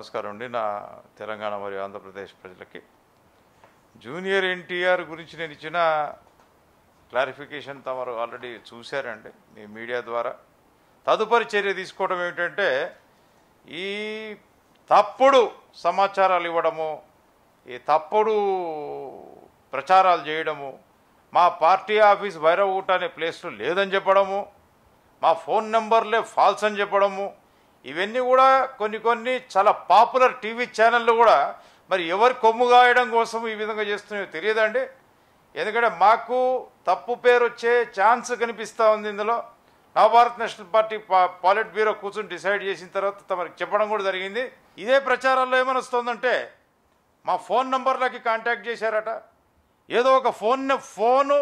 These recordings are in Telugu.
నమస్కారం అండి. నా తెలంగాణ మరియు ఆంధ్రప్రదేశ్ ప్రజలకి జూనియర్ ఎన్టీఆర్ గురించి నేను ఇచ్చిన క్లారిఫికేషన్ తమరు ఆల్రెడీ చూశారండి మీ మీడియా ద్వారా. తదుపరి చర్య తీసుకోవడం ఏమిటంటే, ఈ తప్పుడు సమాచారాలు ఇవ్వడము, ఈ తప్పుడు ప్రచారాలు చేయడము, మా పార్టీ ఆఫీస్ భైరవగుట్ట అనే ప్లేస్లో లేదని చెప్పడము, మా ఫోన్ నెంబర్లే ఫాల్స్ అని చెప్పడము, ఇవన్నీ కూడా కొన్ని చాలా పాపులర్ టీవీ ఛానళ్ళు కూడా మరి ఎవరి కొమ్ము గాయడం కోసం ఈ విధంగా చేస్తున్నాయో తెలియదండి. ఎందుకంటే మాకు తప్పు పేరు వచ్చే ఛాన్స్ కనిపిస్తూ ఉంది. ఇందులో నవభారత్ నేషనల్ పార్టీ పాలిట్ బ్యూరో కూర్చొని డిసైడ్ చేసిన తర్వాత తమరికి చెప్పడం కూడా జరిగింది. ఇదే ప్రచారాల్లో ఏమని వస్తుందంటే, మా ఫోన్ నంబర్లకి కాంటాక్ట్ చేశారట. ఏదో ఒక ఫోను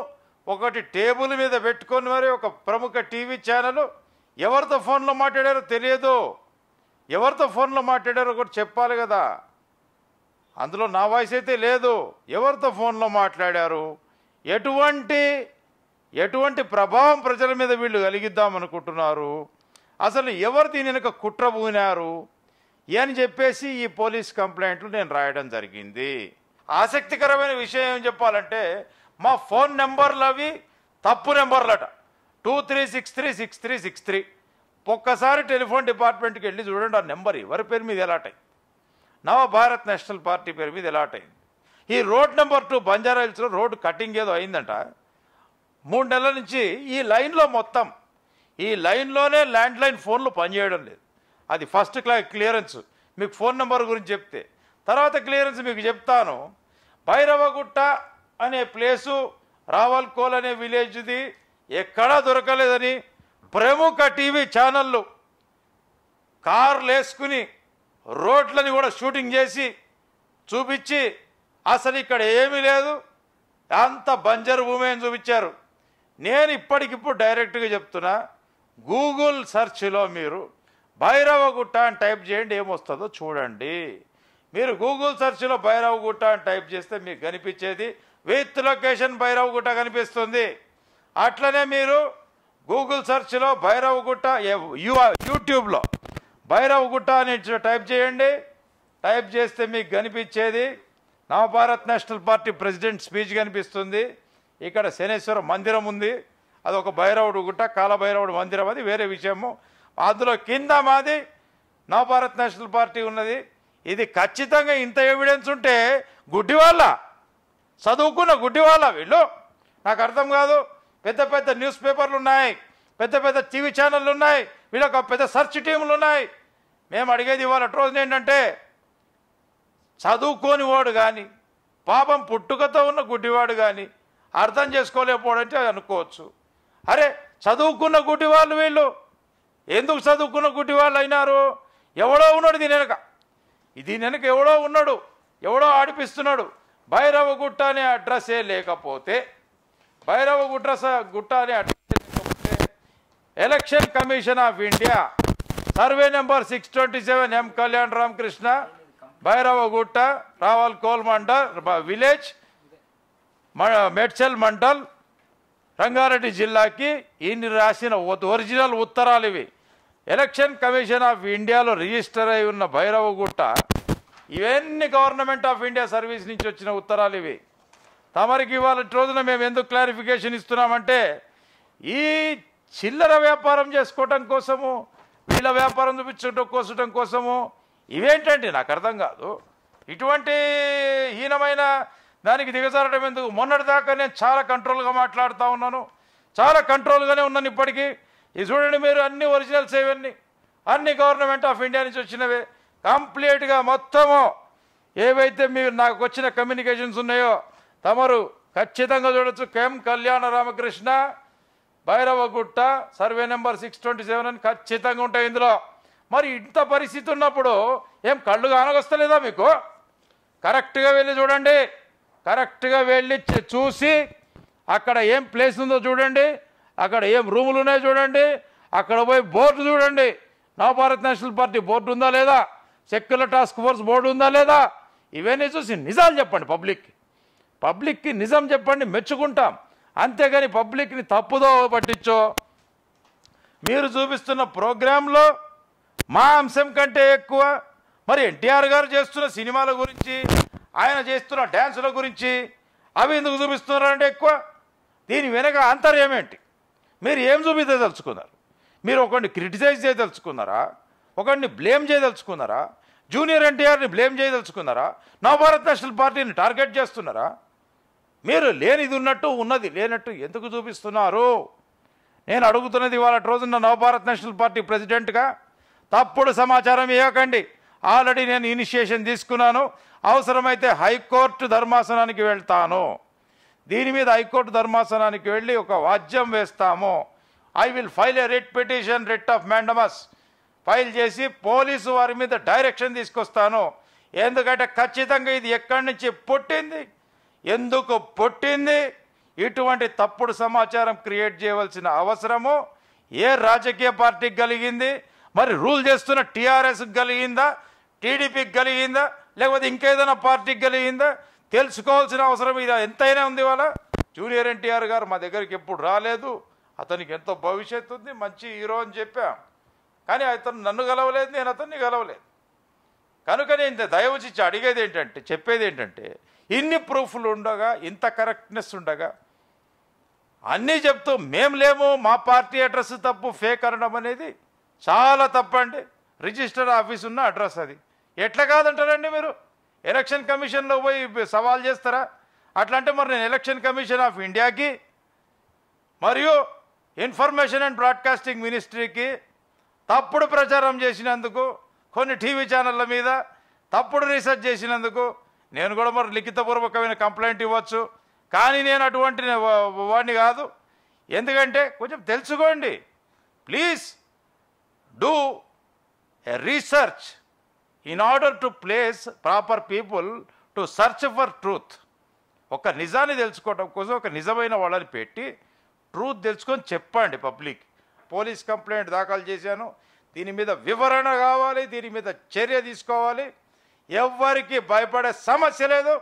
ఒకటి టేబుల్ మీద పెట్టుకొని మరి ఒక ప్రముఖ టీవీ ఛానల్ ఎవరితో ఫోన్లో మాట్లాడారో తెలియదు. ఎవరితో ఫోన్లో మాట్లాడారో కూడా చెప్పాలి కదా. అందులో నా వాయిస్ అయితే లేదు. ఎవరితో ఫోన్లో మాట్లాడారు, ఎటువంటి ప్రభావం ప్రజల మీద వీళ్ళు కలిగిద్దామనుకుంటున్నారు, అసలు ఎవరు దీని వెనుక కుట్ర పూనారు అని చెప్పేసి ఈ పోలీస్ కంప్లైంట్లు నేను రాయడం జరిగింది. ఆసక్తికరమైన విషయం ఏం చెప్పాలంటే, మా ఫోన్ నెంబర్లు అవి తప్పు నెంబర్లట. 23636363. ఒక్కసారి టెలిఫోన్ డిపార్ట్మెంట్కి వెళ్ళి చూడండి, ఆ నెంబర్ ఎవరి పేరు మీద ఎలాటై, నవభారత్ నేషనల్ పార్టీ పేరు మీద ఎలాటైంది. ఈ రోడ్ నెంబర్ 2 బంజారా హిల్స్లో రోడ్డు కటింగ్ ఏదో అయిందంట. 3 నెలల నుంచి ఈ లైన్లోనే ల్యాండ్ లైన్ ఫోన్లు పనిచేయడం లేదు. అది ఫస్ట్ క్లియరెన్స్. మీకు ఫోన్ నెంబర్ గురించి చెప్తే తర్వాత క్లియరెన్స్ మీకు చెప్తాను. భైరవగుట్ట అనే ప్లేసు రావల్కోల్ అనే విలేజ్ది ఎక్కడా దొరకలేదని ప్రముఖ టీవీ ఛానళ్ళు కార్లు వేసుకుని రోడ్లని కూడా షూటింగ్ చేసి చూపించి అసలు ఇక్కడ ఏమీ లేదు, అంత బంజరు భూమి అని చూపించారు. నేను ఇప్పటికిప్పుడు డైరెక్ట్గా చెప్తున్నా, గూగుల్ సెర్చ్లో మీరు భైరవగుట్ట అని టైప్ చేయండి, ఏమొస్తుందో చూడండి. మీరు గూగుల్ సెర్చ్లో భైరవగుట్ట అని టైప్ చేస్తే మీకు కనిపించేది విత్ లొకేషన్ భైరవగుట్ట కనిపిస్తుంది. అట్లనే మీరు గూగుల్ సెర్చ్లో భైరవగుట్ట, యూట్యూబ్లో భైరవగుట్ట అని టైప్ చేయండి. టైప్ చేస్తే మీకు కనిపించేది Navabharat national party president speech కనిపిస్తుంది. ఇక్కడ శనేశ్వర మందిరం ఉంది, అదొక భైరవుడు గుట్ట, కాలభైరవుడు మందిరం, అది వేరే విషయము. అందులో కింద మాది నవభారత్ నేషనల్ పార్టీ ఉన్నది. ఇది ఖచ్చితంగా ఇంత ఎవిడెన్స్ ఉంటే గుడ్డివాళ్ళ, చదువుకున్న గుడ్డివాళ్ళ వీళ్ళు, నాకు అర్థం కాదు. పెద్ద పెద్ద న్యూస్ పేపర్లు ఉన్నాయి, పెద్ద పెద్ద టీవీ ఛానళ్ళు ఉన్నాయి, వీళ్ళకి పెద్ద సెర్చ్ టీములు ఉన్నాయి. మేము అడిగేది ఇవాళ రోజున ఏంటంటే, చదువుకోని వాడు కానీ, పాపం పుట్టుకతో ఉన్న గుడ్డివాడు కానీ అర్థం చేసుకోలేకపోవడంటే అనుకోవచ్చు. అరే చదువుకున్న గుడ్డివాళ్ళు వీళ్ళు ఎందుకు చదువుకున్న గుడ్డివాళ్ళు అయినారు? ఎవడో ఉన్నాడు దీని వెనక ఎవడో ఉన్నాడు, ఎవడో ఆడిపిస్తున్నాడు. భైరవగుట్ట అనే అడ్రస్సే లేకపోతే, భైరవగుట్ట అనే అడ్రస్ లేకపోతే election commission of India survey number 627 M Kalyan Ramakrishna, Bhairavagutta, Ravalkol mandal village, Medchal mandal, Rangareddy జిల్లాకి ఈయన రాసిన ఒరిజినల్ ఉత్తరాలు ఇవి. ఎలక్షన్ కమిషన్ ఆఫ్ ఇండియాలో రిజిస్టర్ అయి ఉన్న భైరవగుట్ట, ఇవన్నీ గవర్నమెంట్ ఆఫ్ ఇండియా సర్వీస్ నుంచి వచ్చిన ఉత్తరాలు ఇవి. తమరికి ఇవాళ రోజున మేము ఎందుకు క్లారిఫికేషన్ ఇస్తున్నామంటే, ఈ చిల్లర వ్యాపారం చేసుకోవటం కోసము, వీళ్ళ వ్యాపారం చూపించడం కోసము ఇవేంటండి నాకు అర్థం కాదు. ఇటువంటి హీనమైన దానికి దిగజారడం ఎందుకు? మొన్నటిదాకా నేను చాలా కంట్రోల్గా మాట్లాడుతూ ఉన్నాను, చాలా కంట్రోల్గానే ఉన్నాను ఇప్పటికీ. ఇది చూడండి మీరు, అన్ని ఒరిజినల్స్ ఇవన్నీ అన్ని గవర్నమెంట్ ఆఫ్ ఇండియా నుంచి వచ్చినవే. కంప్లీట్గా మొత్తము ఏవైతే మీరు నాకు వచ్చిన కమ్యూనికేషన్స్ ఉన్నాయో తమరు ఖచ్చితంగా చూడొచ్చు. కెం కళ్యాణ రామకృష్ణ, భైరవగుట్ట, సర్వే నెంబర్ 627 అని ఖచ్చితంగా ఉంటాయి ఇందులో. మరి ఇంత పరిస్థితి ఉన్నప్పుడు ఏం కళ్ళు కానగొస్తలేదా మీకు? కరెక్ట్గా వెళ్ళి చూడండి, కరెక్ట్గా వెళ్ళి చూసి అక్కడ ఏం ప్లేస్ ఉందో చూడండి, అక్కడ ఏం రూములు ఉన్నాయో చూడండి, అక్కడ పోయి బోర్డు చూడండి, నవభారత్ నేషనల్ పార్టీ బోర్డు ఉందా లేదా, సెక్యులర్ టాస్క్ ఫోర్స్ బోర్డు ఉందా లేదా, ఇవన్నీ చూసి నిజాలు చెప్పండి. పబ్లిక్కి నిజం చెప్పండి, మెచ్చుకుంటాం. అంతేగాని పబ్లిక్ని తప్పుదో పట్టించో మీరు చూపిస్తున్న ప్రోగ్రాంలో మా అంశం కంటే ఎక్కువ మరి ఎన్టీఆర్ గారు చేస్తున్న సినిమాల గురించి, ఆయన చేస్తున్న డ్యాన్సుల గురించి అవి ఎందుకు చూపిస్తున్నారంటే ఎక్కువ? దీని వెనక ఆంతర్యం ఏంటి? మీరు ఏం చూపించదలుచుకున్నారు? మీరు ఒకరిని క్రిటిసైజ్ చేయదలుచుకున్నారా? ఒకరిని బ్లేమ్ చేయదలుచుకున్నారా? జూనియర్ ఎన్టీఆర్ని బ్లేమ్ చేయదలుచుకున్నారా? నవభారత్ నేషనల్ పార్టీని టార్గెట్ చేస్తున్నారా? మీరు లేనిది ఉన్నట్టు ఉన్నది లేనట్టు ఎందుకు చూపిస్తున్నారు? నేను అడుగుతున్నది ఇవాళ రోజున నవభారత్ నేషనల్ పార్టీ ప్రెసిడెంట్గా తప్పుడు సమాచారం ఇవ్వకండి. ఆల్రెడీ నేను ఇనిషియేషన్ తీసుకున్నాను. అవసరమైతే హైకోర్టు ధర్మాసనానికి వెళ్తాను. దీని మీద హైకోర్టు ధర్మాసనానికి వెళ్ళి ఒక వాద్యం వేస్తాము. I will file A writ petition, writ of mandamus file చేసి పోలీసు వారి మీద డైరెక్షన్ తీసుకొస్తాను. ఎందుకంటే ఖచ్చితంగా ఇది ఎక్కడి నుంచి పుట్టింది, ఎందుకు పుట్టింది, ఇటువంటి తప్పుడు సమాచారం క్రియేట్ చేయవలసిన అవసరము ఏ రాజకీయ పార్టీకి కలిగింది? మరి రూల్ చేస్తున్న టీఆర్ఎస్కి కలిగిందా, టీడీపీకి కలిగిందా, లేకపోతే ఇంకేదైనా పార్టీకి కలిగిందా? తెలుసుకోవాల్సిన అవసరం ఇది ఎంతైనా ఉంది. వాళ్ళ జూనియర్ ఎన్టీఆర్ గారు మా దగ్గరికి ఎప్పుడు రాలేదు. అతనికి ఎంతో భవిష్యత్తు ఉంది, మంచి హీరో అని చెప్పాం. కానీ అతను నన్ను గెలవలేదు, నేను అతన్ని గెలవలేదు. కనుక నేను దయవచ్చి అడిగేది ఏంటంటే, చెప్పేది ఏంటంటే, ఇన్ని ప్రూఫ్లు ఉండగా, ఇంత కరెక్ట్నెస్ ఉండగా అన్నీ చెప్తూ మేము లేము, మా పార్టీ అడ్రస్ తప్పు, ఫేక్ అనడం అనేది చాలా తప్పండి. రిజిస్టర్డ్ ఆఫీస్ ఉన్న అడ్రస్ అది. ఎట్లా కాదంటారండి మీరు? ఎలక్షన్ కమిషన్లో పోయి సవాల్ చేస్తారా? అట్లా అంటే మరి నేను ఎలక్షన్ కమిషన్ ఆఫ్ ఇండియాకి మరియు ఇన్ఫర్మేషన్ అండ్ బ్రాడ్కాస్టింగ్ మినిస్ట్రీకి తప్పుడు ప్రచారం చేసినందుకు, కొన్ని టీవీ ఛానళ్ళ మీద తప్పుడు రీసెర్చ్ చేసినందుకు నేను కూడా మరి లిఖితపూర్వకమైన కంప్లైంట్ ఇవ్వచ్చు. కానీ నేను అటువంటి వాడిని కాదు. ఎందుకంటే కొంచెం తెలుసుకోండి. Please do a research in order to place proper people to search for truth. ఒక నిజాన్ని తెలుసుకోవడం కోసం ఒక నిజమైన వాళ్ళని పెట్టి ట్రూత్ తెలుసుకొని చెప్పండి పబ్లిక్. పోలీస్ కంప్లైంట్ దాఖలు చేశాను, దీని మీద వివరణ కావాలి, దీని మీద చర్య తీసుకోవాలి. ఎవ్వరికి భయపడే సమస్య లేదు.